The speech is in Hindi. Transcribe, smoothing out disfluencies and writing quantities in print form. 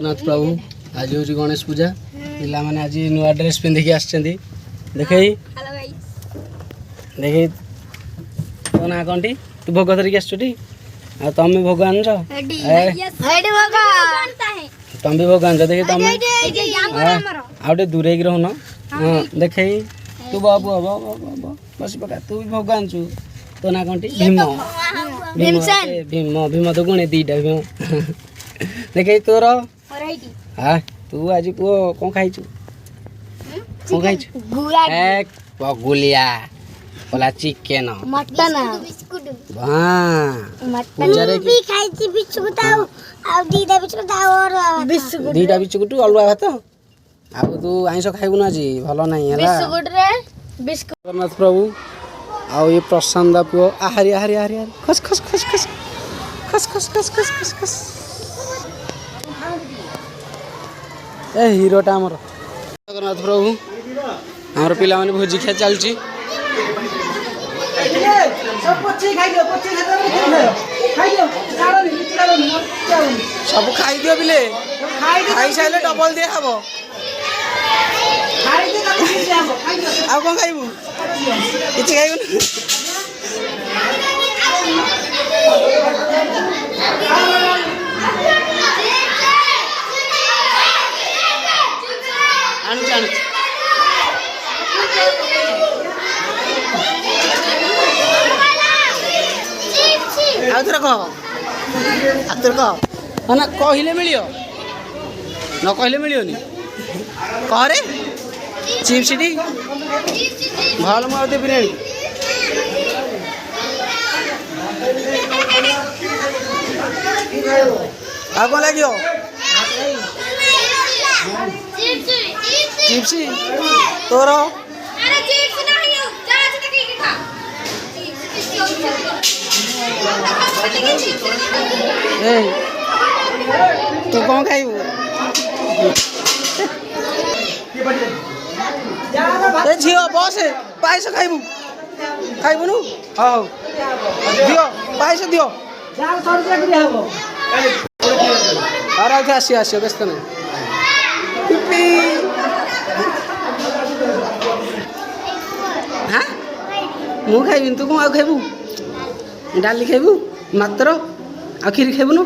जगन्नाथ प्रभु आज हूँ गणेश पूजा पिला मैंने आज नुआ ड्रेस पिंधिकी आसछन्ती देखई देखई तो ना कौनटी तू भोग धरिकी आसछुटी आ तुम भोग आन तुम भी भोग आन देखी तुम आउटे दूरे की रहुन हाँ देखई तू बाबू बस पका तू भी भोग आनचु तो ना कौनटी भीम भीम भीम भीम तो गुणे दीटा भीम देखई तोर हाँ तू आज पुओ कौन खाइछु कौन खाइछु एक पगुलिया बोला चिकन मटन हां मटन भी खाइछि बिस्कुट आ दीदा बिस्कुट और बिस्कुट दीदा बिस्कुट अलुआ भात आ तू आइंस खाइबु ना जी भलो नाही हला बिस्कुट रे बिस्कुट जगन्नाथ प्रभु आ ये प्रशांत पुओ आहारी आहारी आहारी खस खस खस खस खस खस खस खस खस खस ए हीरोटा हमर जगन्नाथ प्रभु हमर पिला माने भोजी खा चलची सब खाई दियो बिले खाई साइले डबल दे खाबो आ कोन खाइबु किछि खाइबु आनु जानु आउथर कह ना कहले मिलियो न कहले मिलियोनी कह रे चिप्स टी भल मु आउते बिरियानी आ कौन लगे चिप्स तोर तू कौन खाइबू झील बस पायस खाइबू खाइबुनु हाँ दियो पायस दियो और आसी आस व्यस्त नहीं हाँ मु खाइबी तू कौन खाइबू डाली खाइबू मात्र आ खीरी खाइबुनु